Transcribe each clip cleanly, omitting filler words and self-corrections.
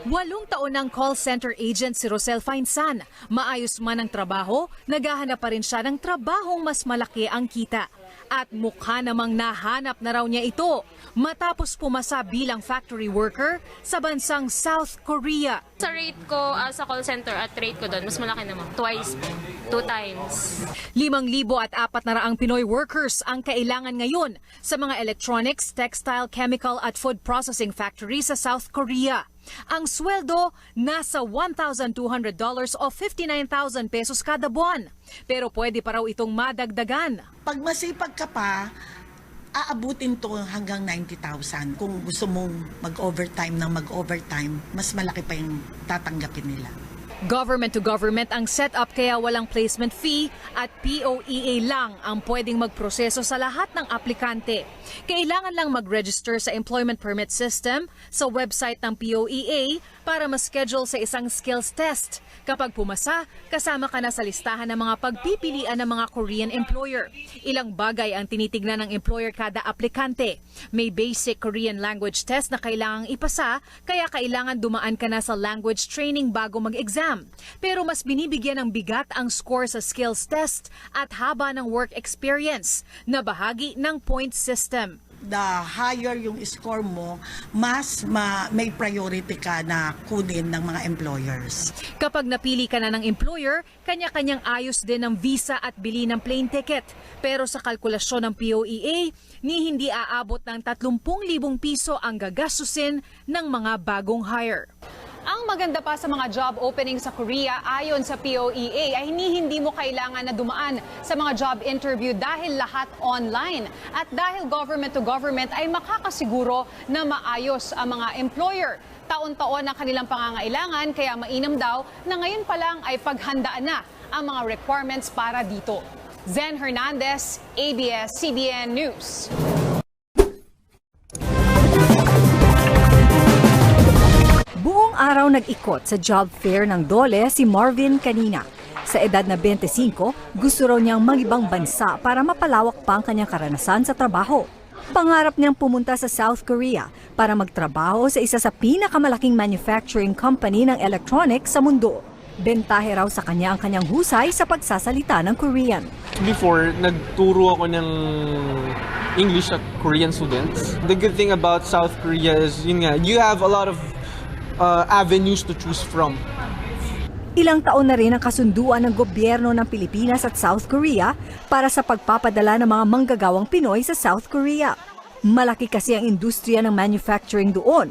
8 taon ng call center agent si Rosel Fainsan. Maayos man ang trabaho, naghahanap pa rin siya ng trabahong mas malaki ang kita. At mukha namang nahanap na raw niya ito matapos pumasa bilang factory worker sa bansang South Korea. Sa rate ko sa call center at rate ko doon, mas malaki naman. Twice po. 2 times. 5,400 Pinoy workers ang kailangan ngayon sa mga electronics, textile, chemical at food processing factories sa South Korea. Ang sweldo nasa $1,200 o 59,000 pesos kada buwan. Pero pwede pa raw itong madagdagan. Pag masipag ka pa, aabutin to hanggang 90,000. Kung gusto mong mag-overtime ng mag-overtime, mas malaki pa yung tatanggapin nila. Government to government ang setup kaya walang placement fee at POEA lang ang pwedeng magproseso sa lahat ng aplikante. Kailangan lang mag-register sa employment permit system sa website ng POEA para ma-schedule sa isang skills test. Kapag pumasa, kasama ka na sa listahan ng mga pagpipilian ng mga Korean employer. Ilang bagay ang tinitignan ng employer kada aplikante. May basic Korean language test na kailangang ipasa, kaya kailangan dumaan ka na sa language training bago mag-exam. Pero mas binibigyan ng bigat ang score sa skills test at haba ng work experience na bahagi ng point system. The higher yung score mo, mas may priority ka na kunin ng mga employers. Kapag napili ka na ng employer, kanya-kanyang ayos din ng visa at bili ng plane ticket. Pero sa kalkulasyon ng POEA, hindi aabot ng 30,000 piso ang gagastusin ng mga bagong hire. Ang maganda pa sa mga job opening sa Korea ayon sa POEA ay hindi mo kailangan na dumaan sa mga job interview dahil lahat online. At dahil government to government ay makakasiguro na maayos ang mga employer. Taon-taon ang kanilang pangangailangan kaya mainam daw na ngayon pa lang ay paghandaan na ang mga requirements para dito. Zen Hernandez, ABS-CBN News. Buong araw nag-ikot sa job fair ng DOLE si Marvin kanina. Sa edad na 25, gusto raw niyang mag-ibang bansa para mapalawak pa ang kanyang karanasan sa trabaho. Pangarap niyang pumunta sa South Korea para magtrabaho sa isa sa pinakamalaking manufacturing company ng electronics sa mundo. Bentahe raw sa kanya ang kanyang husay sa pagsasalita ng Korean. Before, nagturo ako ng English at Korean students. The good thing about South Korea is, you have a lot of avenues to choose from. Ilang taon na rin ang kasunduan ng gobyerno ng Pilipinas at South Korea para sa pagpapadala ng mga manggagawang Pinoy sa South Korea. Malaki kasi ang industriya ng manufacturing doon,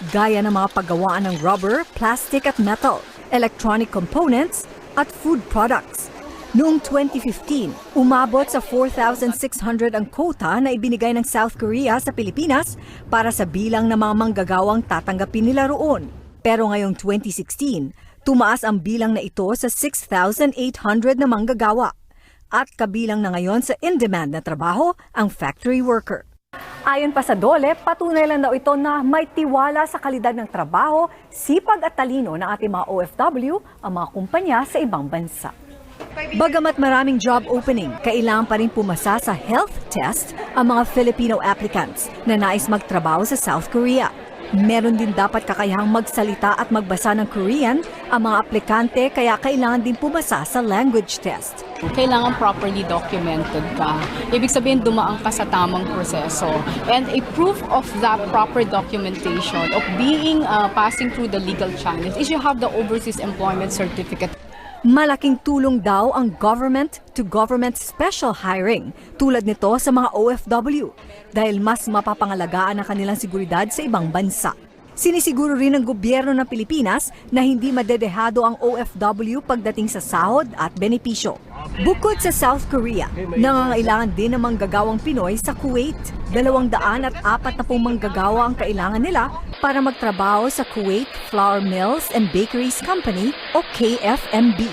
gaya ng mga paggawaan ng rubber, plastic at metal, electronic components at food products. Noong 2015, umabot sa 4,600 ang quota na ibinigay ng South Korea sa Pilipinas para sa bilang ng mga manggagawang tatanggapin nila roon. Pero ngayong 2016, tumaas ang bilang na ito sa 6,800 na manggagawa. At kabilang na ngayon sa in-demand na trabaho ang factory worker. Ayon pa sa DOLE, patunay lang daw ito na may tiwala sa kalidad ng trabaho, sipag at talino ng ating mga OFW ang mga kumpanya sa ibang bansa. Bagamat maraming job opening, kailangan pa rin pumasa sa health test ang mga Filipino applicants na nais magtrabaho sa South Korea. Meron din dapat kakayahang magsalita at magbasa ng Korean ang mga aplikante kaya kailangan din pumasa sa language test. Kailangan properly documented ka. Ibig sabihin, dumaan ka sa tamang proseso. And a proof of that proper documentation, of passing through the legal channels, is you have the Overseas Employment Certificate. Malaking tulong daw ang government-to-government special hiring tulad nito sa mga OFW dahil mas mapapangalagaan ang kanilang seguridad sa ibang bansa. Sinisiguro rin ng gobyerno ng Pilipinas na hindi madedehado ang OFW pagdating sa sahod at benepisyo. Bukod sa South Korea, nangangailangan din ng manggagawang Pinoy sa Kuwait. 240 manggagawa ang kailangan nila para magtrabaho sa Kuwait Flour Mills and Bakeries Company o KFMB.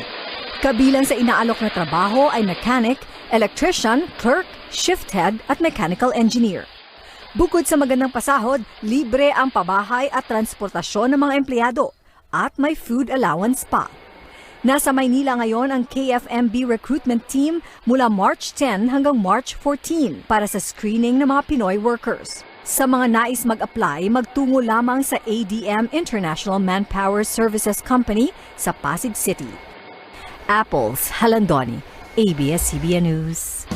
Kabilang sa inaalok na trabaho ay mechanic, electrician, clerk, shift head at mechanical engineer. Bukod sa magandang pasahod, libre ang pabahay at transportasyon ng mga empleyado at may food allowance pa. Nasa Maynila ngayon ang KFMB recruitment team mula March 10 hanggang March 14 para sa screening ng mga Pinoy workers. Sa mga nais mag-apply, magtungo lamang sa ADM International Manpower Services Company sa Pasig City. Apples Halandoni, ABS-CBN News.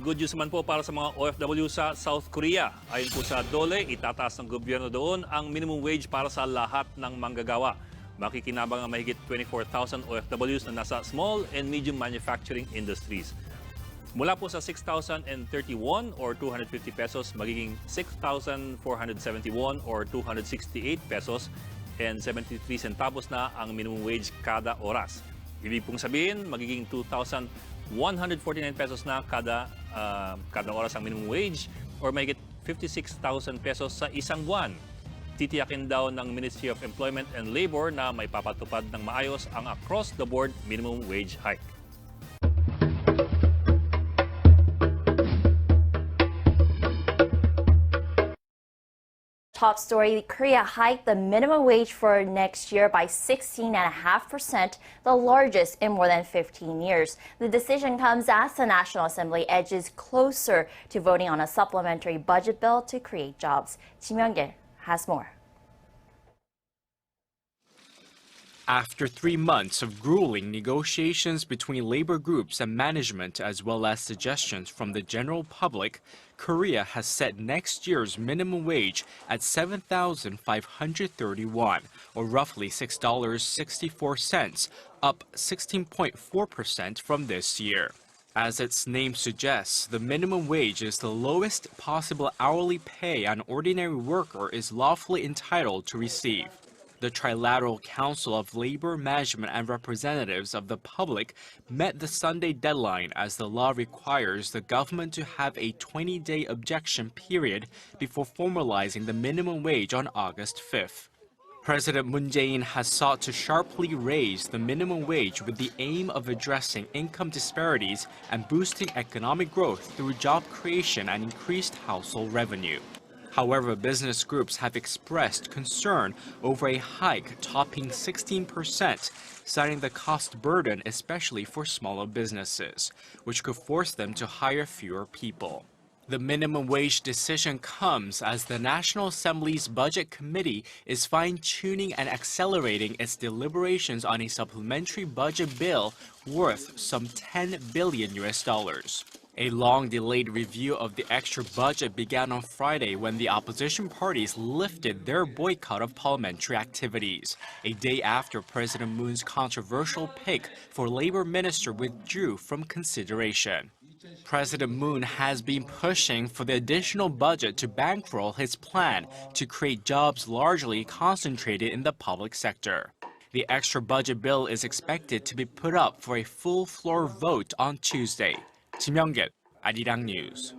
Good news man po para sa mga OFW sa South Korea. Ayon po sa DOLE, itataas ng gobyerno doon ang minimum wage para sa lahat ng manggagawa. Makikinabang ang mahigit 24,000 OFWs na nasa small and medium manufacturing industries. Mula po sa 6,031 or 250 pesos, magiging 6,471 or 268 pesos and 73 centavos na ang minimum wage kada oras. Ibig pong sabihin, magiging 2,149 pesos na kada oras ang minimum wage or mahigit 56,000 pesos sa isang buwan. Titiyakin daw ng Ministry of Employment and Labor na may papatupad ng maayos ang across-the-board minimum wage hike. Top story, Korea hiked the minimum wage for next year by 16.5%, the largest in more than 15 years. The decision comes as the National Assembly edges closer to voting on a supplementary budget bill to create jobs. Kim Young-gil has more. After 3 months of grueling negotiations between labor groups and management, as well as suggestions from the general public, Korea has set next year's minimum wage at 7,531, or roughly $6.64, up 16.4% from this year. As its name suggests, the minimum wage is the lowest possible hourly pay an ordinary worker is lawfully entitled to receive. The Trilateral Council of Labor, Management and Representatives of the Public met the Sunday deadline as the law requires the government to have a 20-day objection period before formalizing the minimum wage on August 5th. President Moon Jae-in has sought to sharply raise the minimum wage with the aim of addressing income disparities and boosting economic growth through job creation and increased household revenue. However, business groups have expressed concern over a hike topping 16%, citing the cost burden especially for smaller businesses, which could force them to hire fewer people. The minimum wage decision comes as the National Assembly's Budget Committee is fine-tuning and accelerating its deliberations on a supplementary budget bill worth some $10 billion. A long-delayed review of the extra budget began on Friday when the opposition parties lifted their boycott of parliamentary activities, a day after President Moon's controversial pick for Labor Minister withdrew from consideration. President Moon has been pushing for the additional budget to bankroll his plan to create jobs largely concentrated in the public sector. The extra budget bill is expected to be put up for a full floor vote on Tuesday. Kim Young-gil, Arirang News.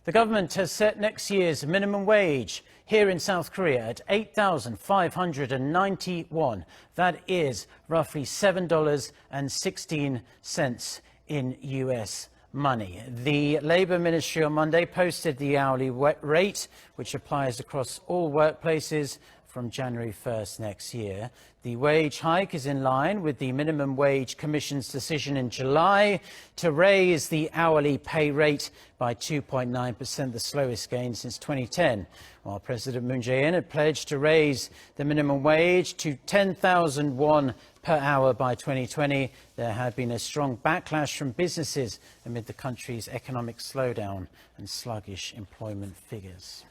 The government has set next year's minimum wage here in South Korea at 8,591. That is roughly $7.16 in US money. The Labour Ministry on Monday posted the hourly rate, which applies across all workplaces from January 1st next year. The wage hike is in line with the Minimum Wage Commission's decision in July to raise the hourly pay rate by 2.9%, the slowest gain since 2010. While President Moon Jae-in had pledged to raise the minimum wage to 10,000 won per hour by 2020, there had been a strong backlash from businesses amid the country's economic slowdown and sluggish employment figures.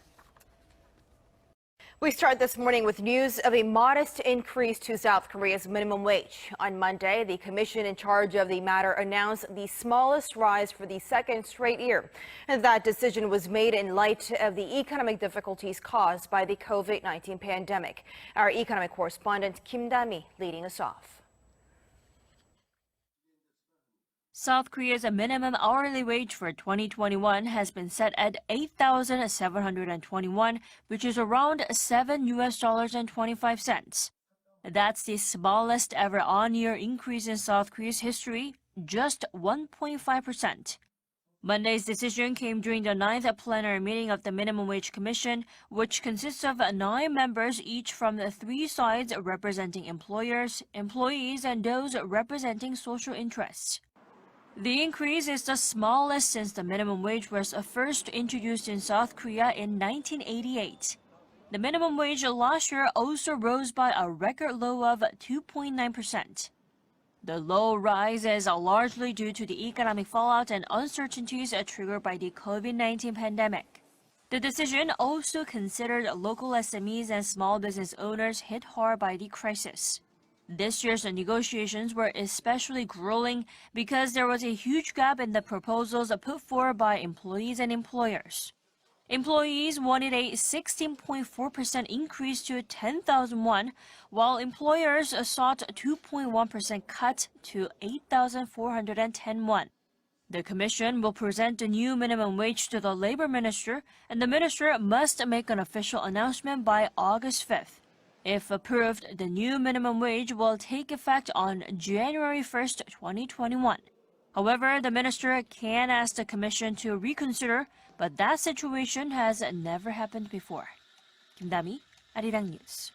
We start this morning with news of a modest increase to South Korea's minimum wage. On Monday, the commission in charge of the matter announced the smallest rise for the second straight year. And that decision was made in light of the economic difficulties caused by the COVID-19 pandemic. Our economic correspondent Kim Da-mi leading us off. South Korea's minimum hourly wage for 2021 has been set at 8,721, which is around $7.25. That's the smallest ever on-year increase in South Korea's history, just 1.5%. Monday's decision came during the 9th plenary meeting of the Minimum Wage Commission, which consists of 9 members, each from the 3 sides representing employers, employees, and those representing social interests. The increase is the smallest since the minimum wage was first introduced in South Korea in 1988. The minimum wage last year also rose by a record low of 2.9%. The low rise is largely due to the economic fallout and uncertainties triggered by the COVID-19 pandemic. The decision also considered local SMEs and small business owners hit hard by the crisis. This year's negotiations were especially grueling because there was a huge gap in the proposals put forward by employees and employers. Employees wanted a 16.4% increase to 10,000 won, while employers sought a 2.1% cut to 8,410 won. The Commission will present the new minimum wage to the Labor Minister, and the Minister must make an official announcement by August 5th. If approved, the new minimum wage will take effect on January 1st, 2021. However, the Minister can ask the Commission to reconsider, but that situation has never happened before. Kim Da-mi, Arirang News.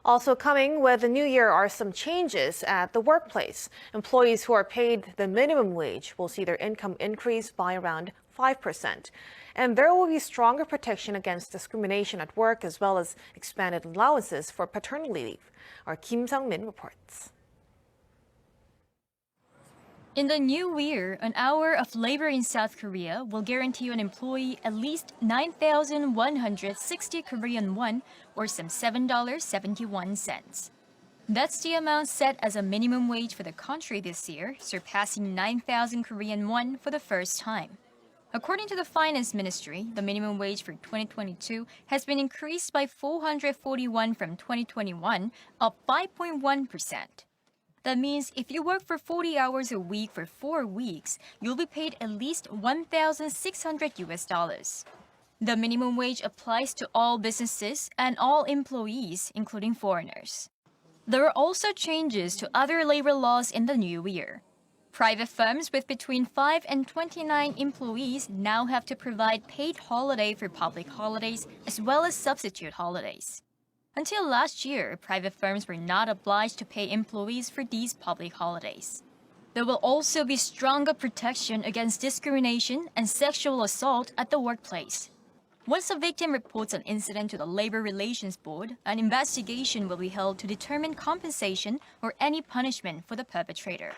Also coming with the new year are some changes at the workplace. Employees who are paid the minimum wage will see their income increase by around 5%. And there will be stronger protection against discrimination at work, as well as expanded allowances for paternity leave. Our Kim Sang-min reports. In the new year, an hour of labor in South Korea will guarantee an employee at least 9,160 Korean won, or some $7.71. That's the amount set as a minimum wage for the country this year, surpassing 9,000 Korean won for the first time. According to the Finance Ministry, the minimum wage for 2022 has been increased by 441 from 2021, up 5.1%. That means if you work for 40 hours a week for 4 weeks, you'll be paid at least $1,600. The minimum wage applies to all businesses and all employees, including foreigners. There are also changes to other labor laws in the new year. Private firms with between 5 and 29 employees now have to provide paid holiday for public holidays as well as substitute holidays. Until last year, private firms were not obliged to pay employees for these public holidays. There will also be stronger protection against discrimination and sexual assault at the workplace. Once a victim reports an incident to the Labor Relations Board, an investigation will be held to determine compensation or any punishment for the perpetrator.